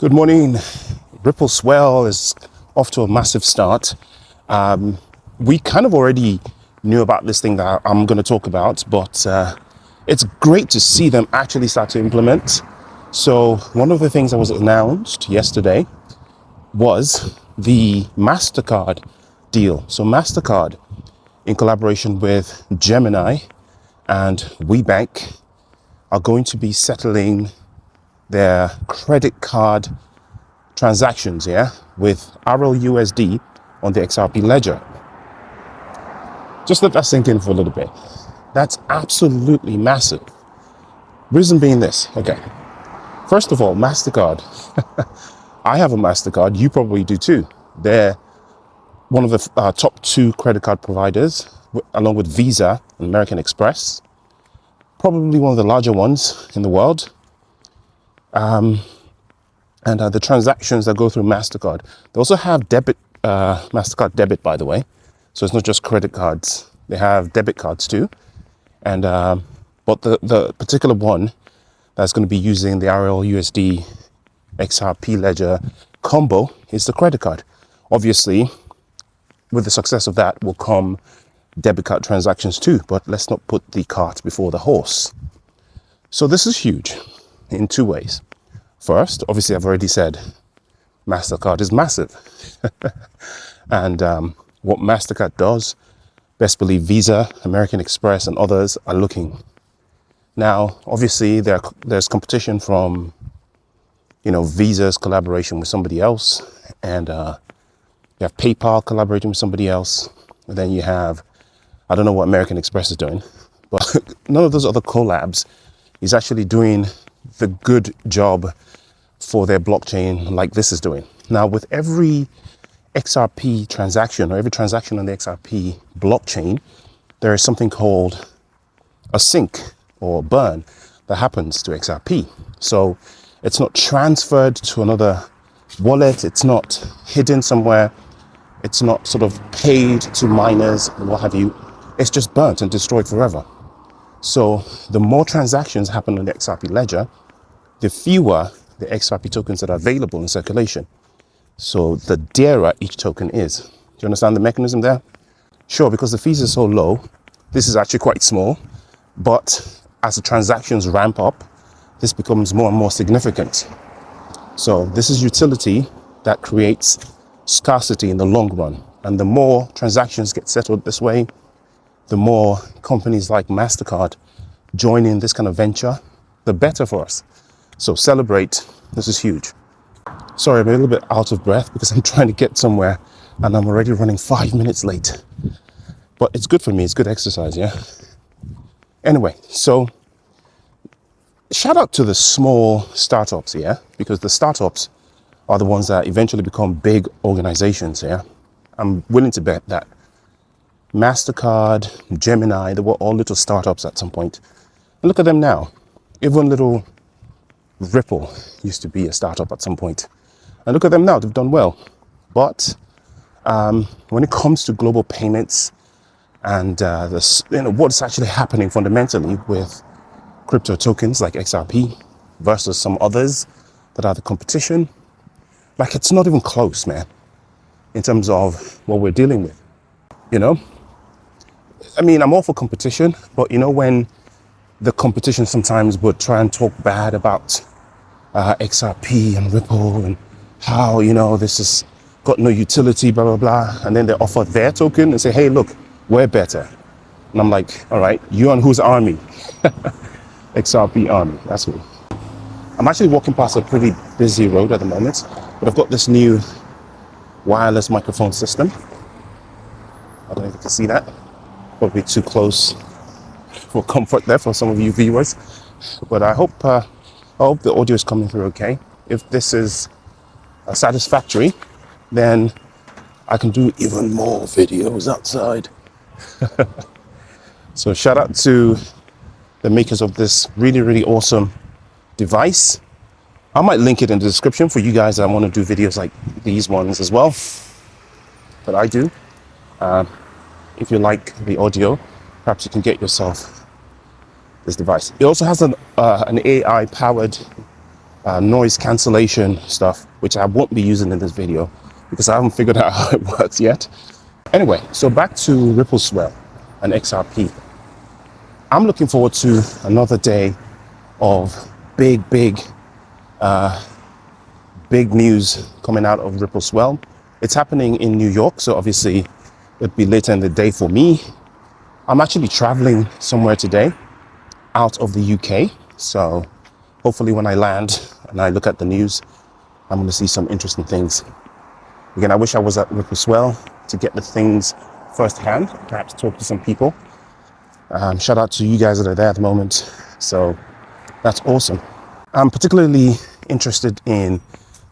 Good morning. Ripple Swell is off to a massive start. We kind of already knew about this thing that I'm going to talk about, but it's great to see them actually start to implement. So one of the things that was announced yesterday was the Mastercard deal. So Mastercard, in collaboration with Gemini and WeBank, are going to be settling their credit card transactions, with Rlusd on the XRP Ledger. Just let that sink in for a little bit. That's absolutely massive. Reason being this, okay. First of all, Mastercard. I have a Mastercard, you probably do too. They're one of the top two credit card providers, along with Visa and American Express. Probably one of the larger ones in the world. And the transactions that go through Mastercard. They also have debit, Mastercard debit, by the way. So it's not just credit cards. They have debit cards too. And but the particular one that's going to be using the Rlusd XRP Ledger combo is the credit card. Obviously, with the success of that will come debit card transactions too. But let's not put the cart before the horse. So this is huge in two ways. First, obviously, I've already said Mastercard is massive. And what Mastercard does, best believe Visa, American Express, and others are looking. Now, obviously, there's competition from, Visa's collaboration with somebody else. And you have PayPal collaborating with somebody else. And then you have, I don't know what American Express is doing, but none of those other collabs is actually doing the good job for their blockchain like this is doing. Now, with every XRP transaction or every transaction on the XRP blockchain, there is something called a sink or burn that happens to XRP. So it's not transferred to another wallet. It's not hidden somewhere. It's not sort of paid to miners and what have you. It's just burnt and destroyed forever. So the more transactions happen on the XRP ledger, the fewer the XRP tokens that are available in circulation. So the dearer each token is. Do you understand the mechanism there? Sure, because the fees are so low, this is actually quite small. But as the transactions ramp up, this becomes more and more significant. So this is utility that creates scarcity in the long run. And the more transactions get settled this way, the more companies like Mastercard join in this kind of venture, the better for us. So celebrate, this is huge. Sorry, I'm a little bit out of breath because I'm trying to get somewhere and I'm already running 5 minutes late. But it's good for me, it's good exercise, yeah? Anyway, so shout out to the small startups, because the startups are the ones that eventually become big organizations, I'm willing to bet that Mastercard, Gemini, they were all little startups at some point. And look at them now. Even little Ripple used to be a startup at some point. And look at them now, they've done well. But when it comes to global payments and what's actually happening fundamentally with crypto tokens like XRP versus some others that are the competition, like it's not even close, man, in terms of what we're dealing with, I mean, I'm all for competition, but when the competition sometimes would try and talk bad about XRP and Ripple and how, this has got no utility, blah, blah, blah. And then they offer their token and say, hey, look, we're better. And I'm like, all right, you on whose army? XRP army, that's me. I'm actually walking past a pretty busy road at the moment, but I've got this new wireless microphone system. I don't know if you can see that. Probably too close for comfort there for some of you viewers, but I hope the audio is coming through okay. If this is satisfactory, then I can do even more videos outside. So shout out to the makers of this really, really awesome device. I might link it in the description for you guys that want to do videos like these ones as well, that I do. If you like the audio, perhaps you can get yourself this device. It also has an AI-powered noise cancellation stuff, which I won't be using in this video because I haven't figured out how it works yet. Anyway, so back to Ripple Swell and XRP. I'm looking forward to another day of big news coming out of Ripple Swell. It's happening in New York, so obviously it'll be later in the day for me. I'm actually traveling somewhere today out of the UK, so hopefully when I land and I look at the news, I'm going to see some interesting things. Again, I wish I was at Ripple Swell to get the things firsthand, perhaps talk to some people. Shout out to you guys that are there at the moment. So that's awesome. I'm particularly interested in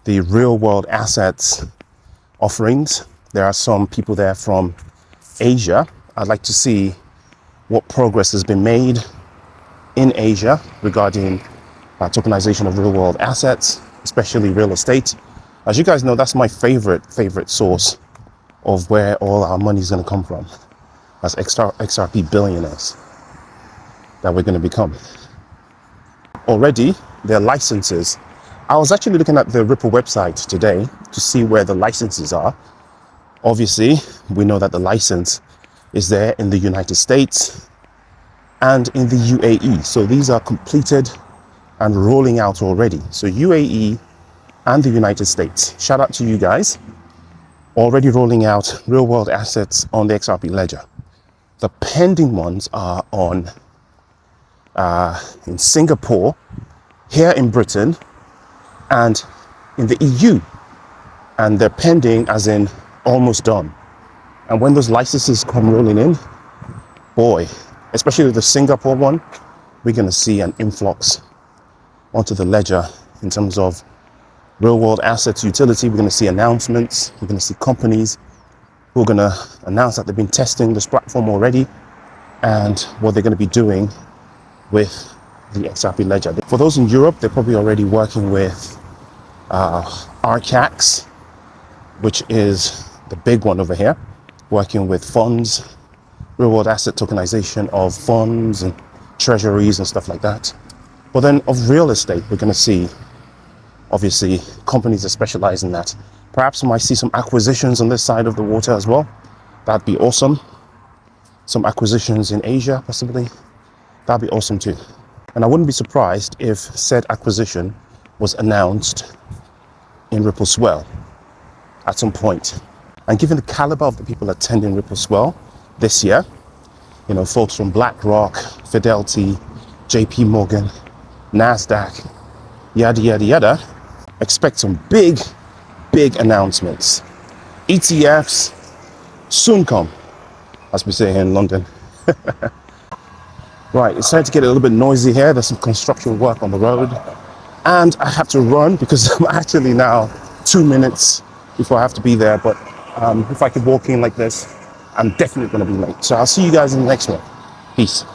the real world assets offerings. There are some people there from Asia. I'd like to see what progress has been made in Asia regarding tokenization of real world assets, especially real estate. As you guys know, that's my favorite source of where all our money is going to come from as XRP billionaires that we're going to become. Already, there are licenses. I was actually looking at the Ripple website today to see where the licenses are. Obviously, we know that the license is there in the United States and in the UAE. So these are completed and rolling out already. So UAE and the United States. Shout out to you guys. Already rolling out real world assets on the XRP Ledger. The pending ones are on in Singapore, here in Britain, and in the EU. And they're pending as in almost done. And when those licenses come rolling in, boy, especially the Singapore one, we're going to see an influx onto the ledger in terms of real world assets utility. We're going to see announcements. We're going to see companies who are going to announce that they've been testing this platform already and what they're going to be doing with the XRP Ledger. For those in Europe, they're probably already working with RCAX, which is the big one over here, working with funds, real world asset tokenization of funds and treasuries and stuff like that. But then of real estate, we're going to see, obviously, companies that specialize in that. Perhaps we might see some acquisitions on this side of the water as well. That'd be awesome. Some acquisitions in Asia, possibly. That'd be awesome too. And I wouldn't be surprised if said acquisition was announced in Ripple Swell at some point. And given the caliber of the people attending Ripple Swell this year, you know, folks from BlackRock, Fidelity, JP Morgan, NASDAQ, yada, yada, yada, expect some big announcements. ETFs soon come, as we say here in London. Right, it's starting to get a little bit noisy here. There's some construction work on the road. And I have to run because I'm actually now 2 minutes before I have to be there. But if I could walk in like this, I'm definitely going to be late. So I'll see you guys in the next one. Peace.